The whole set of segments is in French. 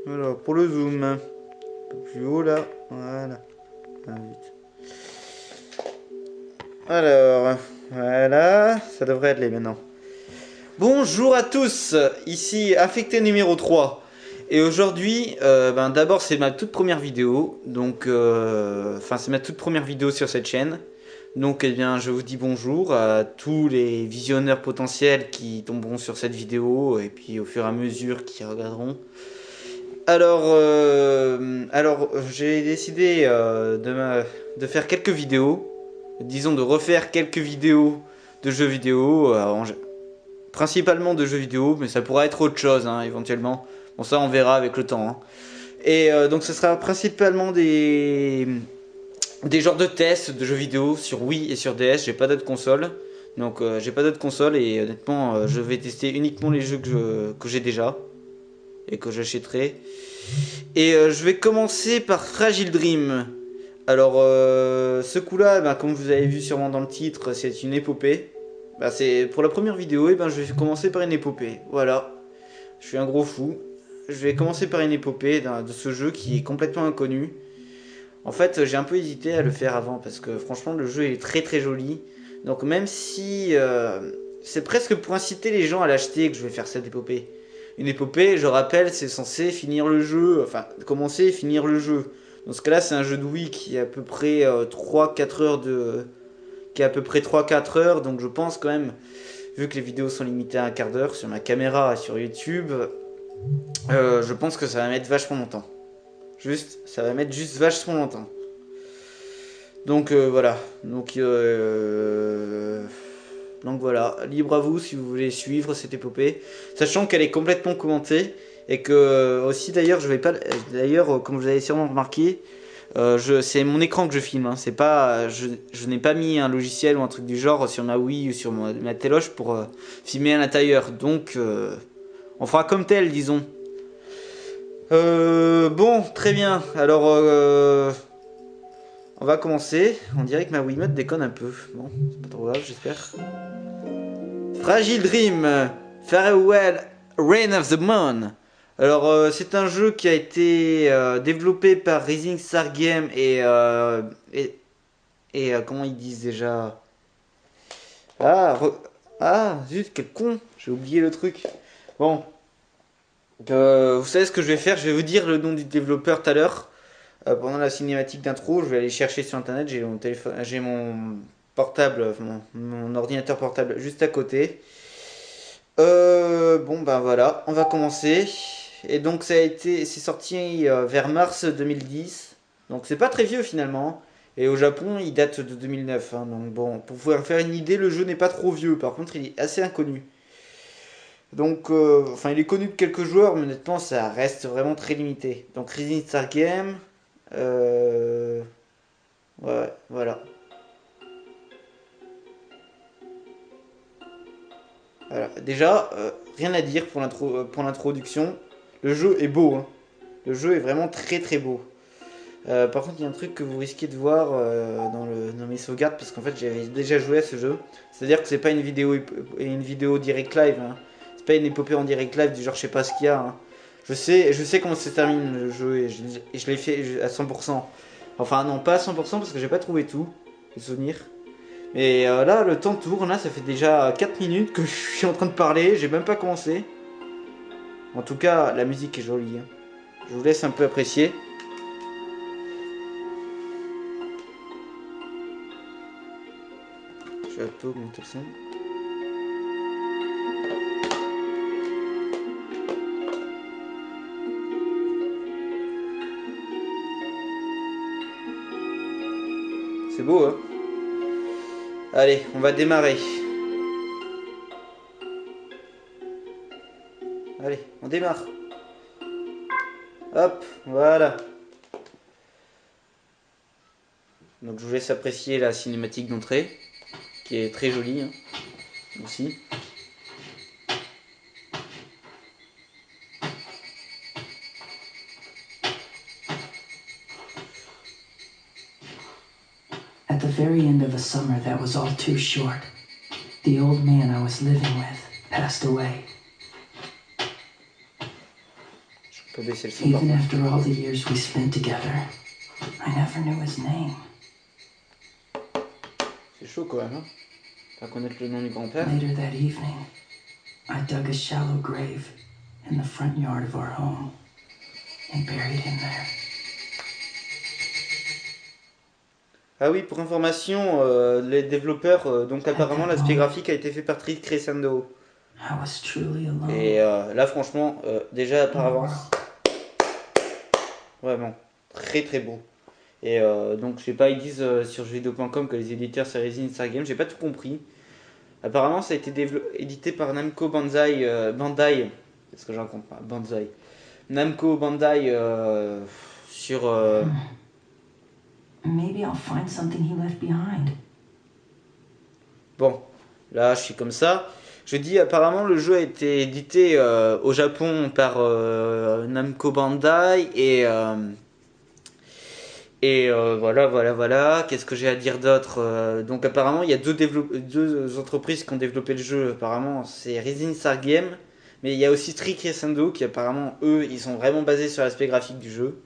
Alors, pour le zoom, un peu plus haut là. Voilà. Ah, vite. Alors, voilà. Ça devrait aller maintenant. Bonjour à tous, ici Affecté numéro 3. Et aujourd'hui, d'abord c'est ma toute première vidéo. Donc, c'est ma toute première vidéo sur cette chaîne. Donc, je vous dis bonjour à tous les visionneurs potentiels qui tomberont sur cette vidéo. Et puis au fur et à mesure qui regarderont. Alors, j'ai décidé de faire quelques vidéos, disons de refaire quelques vidéos de jeux vidéo, principalement de jeux vidéo, mais ça pourra être autre chose hein, éventuellement. Bon, ça on verra avec le temps. Hein. Et donc, ce sera principalement des genres de tests de jeux vidéo sur Wii et sur DS. J'ai pas d'autres consoles, donc j'ai pas d'autres consoles et honnêtement, je vais tester uniquement les jeux que j'ai déjà et que j'achèterai. Et je vais commencer par Fragile Dream. Alors, ce coup-là, comme vous avez vu sûrement dans le titre, c'est une épopée. C'est pour la première vidéo, je vais commencer par une épopée. Voilà, je suis un gros fou. Je vais commencer par une épopée de ce jeu qui est complètement inconnu. En fait, j'ai un peu hésité à le faire avant parce que franchement, le jeu est très très joli. Donc, même si c'est presque pour inciter les gens à l'acheter que je vais faire cette épopée. Une épopée, je rappelle, c'est censé finir le jeu, enfin commencer et finir le jeu. Dans ce cas-là, c'est un jeu de Wii qui est à peu près 3-4 heures qui est à peu près 3-4 heures, donc je pense quand même, vu que les vidéos sont limitées à un quart d'heure sur ma caméra et sur YouTube, je pense que ça va mettre vachement longtemps. Ça va mettre juste vachement longtemps. Donc voilà. Donc voilà, libre à vous si vous voulez suivre cette épopée, sachant qu'elle est complètement commentée et que aussi d'ailleurs je vais pas, d'ailleurs comme vous avez sûrement remarqué, c'est mon écran que je filme, hein, c'est pas, je n'ai pas mis un logiciel ou un truc du genre sur ma Wii ou sur ma téloche pour filmer à l'intérieur, donc on fera comme tel, disons. Bon, très bien. Alors on va commencer. On dirait que ma Wiimote déconne un peu. Bon, c'est pas trop grave, j'espère. Fragile Dream, Farewell Reign of the Moon. Alors, c'est un jeu qui a été développé par Rising Star Game et comment ils disent déjà. Ah, ah, zut, quel con, j'ai oublié le truc. Bon, vous savez ce que je vais faire, je vais vous dire le nom du développeur tout à l'heure. Pendant la cinématique d'intro, je vais aller chercher sur internet, j'ai mon téléphone, j'ai mon portable, mon ordinateur portable juste à côté. Voilà, on va commencer. Et donc c'est sorti vers mars 2010. Donc c'est pas très vieux finalement. Et au Japon, il date de 2009. Hein, donc bon, pour pouvoir faire une idée, le jeu n'est pas trop vieux. Par contre, il est assez inconnu. Donc, il est connu de quelques joueurs, mais honnêtement, ça reste vraiment très limité. Donc Rising Star Game. Euh... Ouais, voilà. Voilà. Déjà, rien à dire pour l'introduction. Le jeu est beau. Hein. Le jeu est vraiment très très beau. Par contre, il y a un truc que vous risquez de voir dans mes sauvegardes, parce qu'en fait, j'avais déjà joué à ce jeu. C'est-à-dire que c'est pas une vidéo direct live. Hein. C'est pas une épopée en direct live du genre je sais pas ce qu'il y a. Hein. Je sais comment se termine le jeu et je l'ai fait à 100%. Enfin, non, pas à 100% parce que j'ai pas trouvé tout, les souvenirs. Mais là, le temps tourne, là, ça fait déjà 4 minutes que je suis en train de parler, j'ai même pas commencé. En tout cas, la musique est jolie. Hein. Je vous laisse un peu apprécier. Je vais un peu augmenter le son. C'est beau, hein? Allez, on va démarrer. Allez, on démarre. Hop, voilà. Donc je vous laisse apprécier la cinématique d'entrée, qui est très jolie hein, aussi. At the very end of a summer that was all too short, the old man I was living with passed away. On peut baisser le son par Even contre. after all the years we spent together, I never knew his name. C'est chaud quand même, hein. Pas connaître le nom du grand-père. Later that evening, I dug a shallow grave in the front yard of our home and buried him there. Ah oui, pour information, les développeurs, donc apparemment l'aspect graphique a été fait par Trick Crescendo. I was truly alone. Et là franchement, déjà par avance, vraiment, très très beau. Et donc je sais pas, ils disent sur jeuxvideo.com que les éditeurs c'est Rising Star Games, j'ai pas tout compris. Apparemment ça a été édité par Namco Bandai, est-ce que j'en compte pas, Banzai. Namco Bandai sur... Maybe I'll find something he left behind. Bon, là je suis comme ça. Je dis apparemment le jeu a été édité au Japon par Namco Bandai et voilà. Qu'est-ce que j'ai à dire d'autre donc apparemment il y a deux entreprises qui ont développé le jeu. Apparemment c'est Rising Star Games, mais il y a aussi Trick Crescendo qui apparemment eux ils sont vraiment basés sur l'aspect graphique du jeu.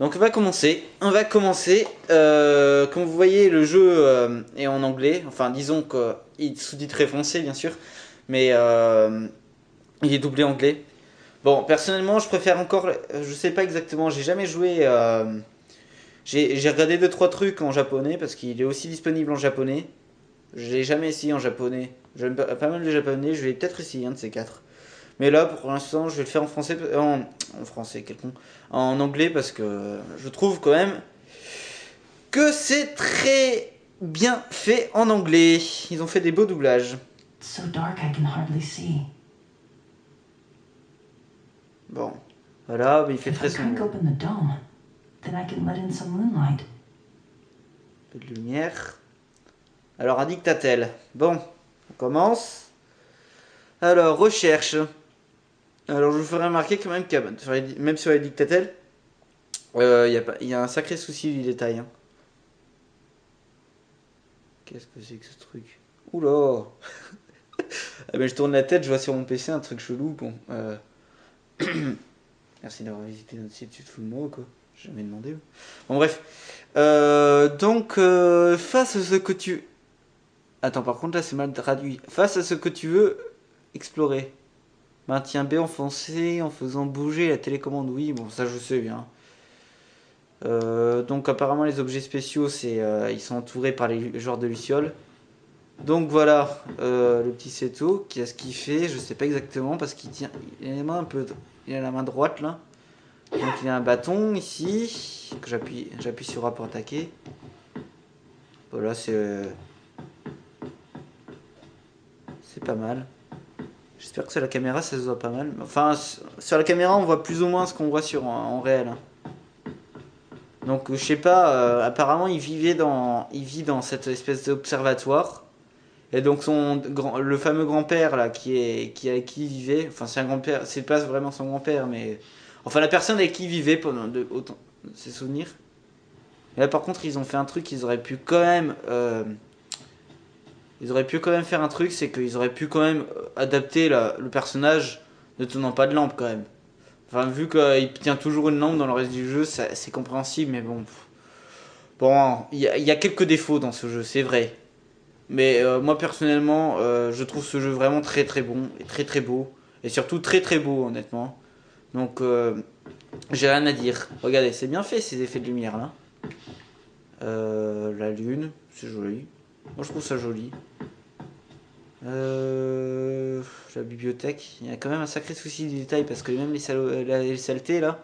Donc on va commencer. Comme vous voyez, le jeu est en anglais. Enfin, disons qu'il est sous-titré français, bien sûr. Mais il est doublé anglais. Bon, personnellement, je préfère encore... Je sais pas exactement, j'ai jamais joué... J'ai regardé 2-3 trucs en japonais, parce qu'il est aussi disponible en japonais. Je l'ai jamais essayé en japonais. J'aime pas mal le japonais, je vais peut-être essayer un de ces quatre. Mais là, pour l'instant, je vais le faire en français, en français, quel con, en anglais, parce que je trouve quand même que c'est très bien fait en anglais. Ils ont fait des beaux doublages. It's so dark I can hardly see. Bon, voilà, mais il fait If très I crank sombre. open the dome, then I can let in some moonlight. Un peu de lumière. Alors, un dictatel. Bon, on commence. Alors, recherche. Alors, je vous ferai remarquer quand même que même sur les dictatels, il y a un sacré souci du détail. Hein. Qu'est-ce que c'est que ce truc? Oula. Ah ben, je tourne la tête, je vois sur mon PC un truc chelou. Bon, merci d'avoir visité notre site, tu te fous de moi ou quoi? J'ai jamais demandé. Bon, bref. Donc, face à ce que tu... Attends, par contre, là, c'est mal traduit. Face à ce que tu veux explorer. Maintien B enfoncé en faisant bouger la télécommande. Oui, bon, ça, je sais bien. Donc, apparemment, les objets spéciaux, ils sont entourés par les genres de lucioles. Donc, voilà, le petit Seto, qui a ce qu'il fait, je sais pas exactement, parce qu'il tient... Il a les mains un peu... Il a la main droite, là. Donc, il a un bâton, ici, que j'appuie sur A pour attaquer. Voilà, c'est pas mal. J'espère que sur la caméra ça se voit pas mal. Enfin, sur la caméra on voit plus ou moins ce qu'on voit en réel. Donc je sais pas, apparemment il vit dans cette espèce d'observatoire. Et donc le fameux grand-père là qui avec qui il vivait, enfin c'est un grand-père, c'est pas vraiment son grand-père mais... Enfin la personne avec qui il vivait pendant autant ses souvenirs. Et là par contre ils ont fait un truc, ils auraient pu quand même faire un truc, c'est qu'ils auraient pu quand même adapter le personnage ne tenant pas de lampe quand même. Enfin, vu qu'il tient toujours une lampe dans le reste du jeu, c'est compréhensible, mais bon. Bon, il y a quelques défauts dans ce jeu, c'est vrai. Mais moi personnellement, je trouve ce jeu vraiment très très bon et très très beau. Et surtout très très beau, honnêtement. Donc, j'ai rien à dire. Regardez, c'est bien fait ces effets de lumière là. La lune, c'est joli. Moi je trouve ça joli. La bibliothèque, il y a quand même un sacré souci du détail parce que même les saletés là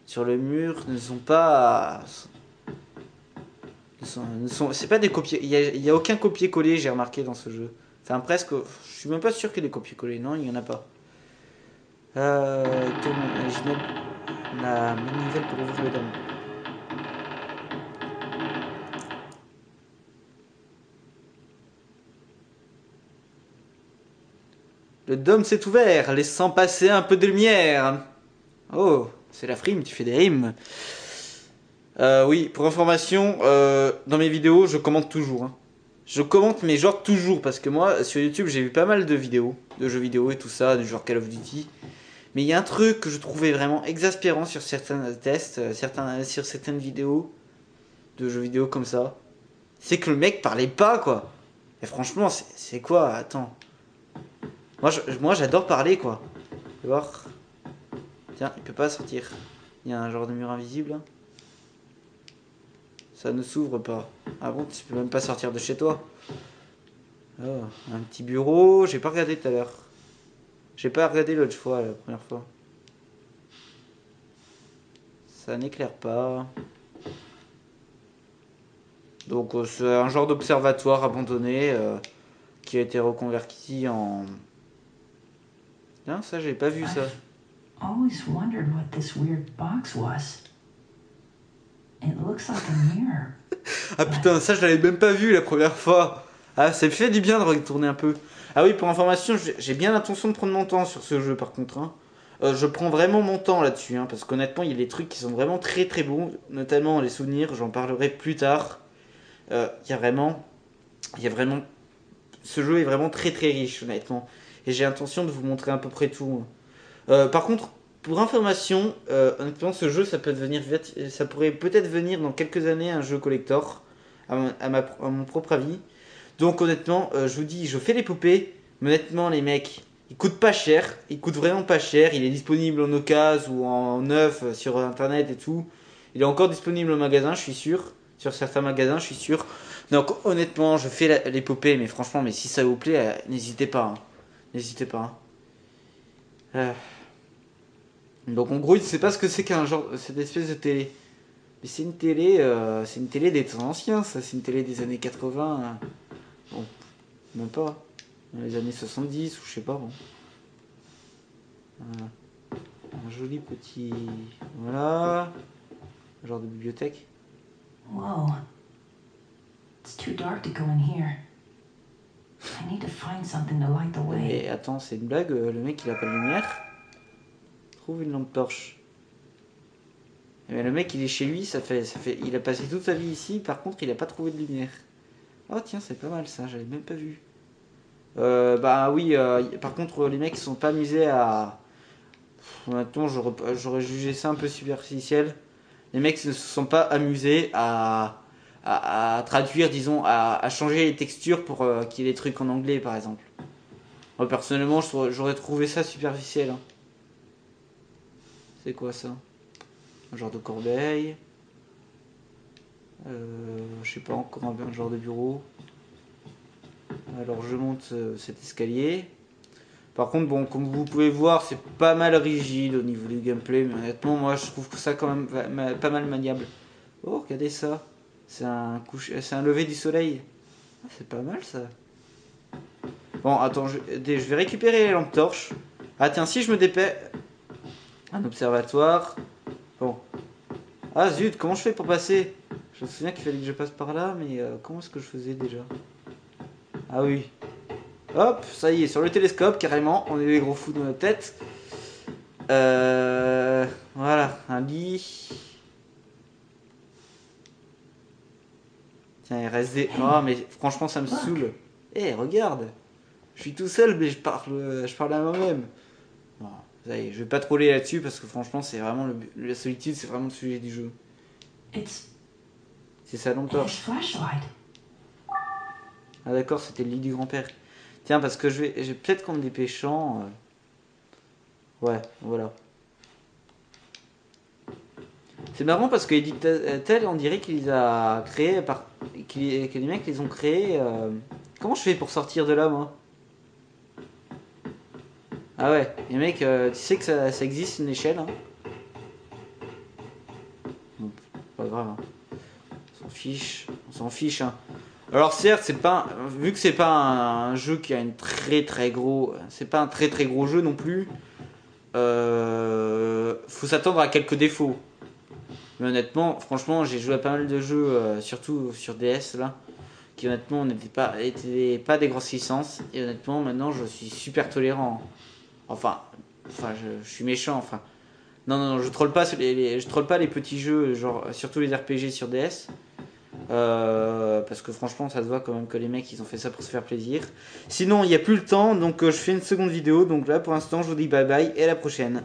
sur le mur ne sont pas. C'est pas des copier. Il y a aucun copier-coller, j'ai remarqué dans ce jeu. Enfin, presque. Je suis même pas sûr qu'il y ait des copier-coller. Non, il y en a pas. La manivelle pour ouvrir le dôme. Le dôme s'est ouvert, laissant passer un peu de lumière. Oh, c'est la frime, tu fais des rimes. Oui, pour information, dans mes vidéos, je commente toujours. Hein. Je commente, mais genre toujours, parce que moi, sur YouTube, j'ai vu pas mal de vidéos, de jeux vidéo et tout ça, du genre Call of Duty. Mais il y a un truc que je trouvais vraiment exaspérant sur certains tests, sur certaines vidéos de jeux vidéo comme ça. C'est que le mec parlait pas, quoi. Et franchement, c'est quoi? Attends. Moi j'adore parler, quoi. Tu vas voir. Tiens, il peut pas sortir. Il y a un genre de mur invisible, là. Ça ne s'ouvre pas. Ah bon, tu peux même pas sortir de chez toi. Oh, un petit bureau. J'ai pas regardé tout à l'heure. J'ai pas regardé l'autre fois, la première fois. Ça n'éclaire pas. Donc c'est un genre d'observatoire abandonné qui a été reconverti en... Non, ça j'ai pas vu ça. Always wondered what this weird box was. It looks like a mirror. Ah putain, ça je l'avais même pas vu la première fois. Ah, ça me fait du bien de retourner un peu. Ah oui, pour information, j'ai bien l'intention de prendre mon temps sur ce jeu par contre. Hein. Je prends vraiment mon temps là-dessus, hein, parce qu'honnêtement, il y a des trucs qui sont vraiment très très bons, notamment les souvenirs, j'en parlerai plus tard. Il y a vraiment... Ce jeu est vraiment très très riche, honnêtement. Et j'ai l'intention de vous montrer à peu près tout. Par contre, pour information, honnêtement, ce jeu, ça pourrait peut-être venir dans quelques années un jeu collector, à mon propre avis. Donc honnêtement, je vous dis, je fais les poupées, mais honnêtement, les mecs, il coûte pas cher, il coûte vraiment pas cher. Il est disponible en occasion ou en neuf sur internet et tout. Il est encore disponible au magasin, je suis sûr. Sur certains magasins, je suis sûr. Donc honnêtement, je fais l'épopée, mais franchement, mais si ça vous plaît, n'hésitez pas. Hein. N'hésitez pas. Hein. Donc en gros, il ne sait pas ce que c'est qu'un genre, cette espèce de télé. Mais c'est une télé des temps anciens, ça. C'est une télé des années 80. Hein. Bon, même pas. Dans les années 70 ou je sais pas. Bon. Un joli petit, voilà, un genre de bibliothèque. Whoa. It's too dark to go in here. I need to find something to light the way. Mais attends, c'est une blague, le mec il a pas de lumière. Trouve une lampe torche. Mais le mec il est chez lui, il a passé toute sa vie ici, par contre il a pas trouvé de lumière. Oh tiens, c'est pas mal ça, j'avais même pas vu. Bah oui, par contre les mecs ils sont pas amusés à... Honnêtement j'aurais jugé ça un peu superficiel. Les mecs ne se sont pas amusés à traduire, disons, à changer les textures pour qu'il y ait des trucs en anglais par exemple. Moi personnellement j'aurais trouvé ça superficiel. Hein. C'est quoi ça? Un genre de corbeille. Je sais pas, encore un genre de bureau. Alors je monte cet escalier. Par contre, bon, comme vous pouvez voir, c'est pas mal rigide au niveau du gameplay. Mais honnêtement, moi je trouve que ça quand même pas mal maniable. Oh, regardez ça. C'est un lever du soleil. Ah, c'est pas mal ça. Bon, attends, je vais récupérer les lampes torches. Ah tiens, si je me dépêche... Un observatoire. Bon. Ah zut, comment je fais pour passer? Je me souviens qu'il fallait que je passe par là, mais comment est-ce que je faisais déjà? Ah oui. Hop, ça y est, sur le télescope, carrément, on est des gros fous dans notre tête. Voilà, un lit. Tiens, il reste des... Oh, mais franchement, ça me saoule. Eh, regarde. Je suis tout seul, mais je parle à moi-même. Bon, ça y est, je vais pas troller là-dessus, parce que franchement, c'est vraiment... La solitude, c'est vraiment le sujet du jeu. C'est sa lampe torche. Ah d'accord, c'était le lit du grand-père. Tiens, parce que je vais peut-être qu'en me dépêchant... Ouais, voilà. C'est marrant parce que Edith Tell, on dirait qu'il les a créés que les mecs les ont créés... Comment je fais pour sortir de là, moi? Ah ouais, les mecs, tu sais que ça existe une échelle, hein. Bon, pas grave, hein. On s'en fiche, hein. Alors certes, c'est pas, vu que c'est pas un jeu qui a une c'est pas un très très gros jeu non plus. Faut s'attendre à quelques défauts. Mais honnêtement, franchement, j'ai joué à pas mal de jeux, surtout sur DS là, qui honnêtement étaient pas des grosses licences. Et honnêtement, maintenant, je suis super tolérant. Enfin, je suis méchant. Enfin, non, je troll pas je troll pas les petits jeux, genre surtout les RPG sur DS. Parce que franchement, ça se voit quand même que les mecs, ils ont fait ça pour se faire plaisir. Sinon, il n'y a plus le temps, donc je fais une seconde vidéo. Donc là, pour l'instant, je vous dis bye bye et à la prochaine.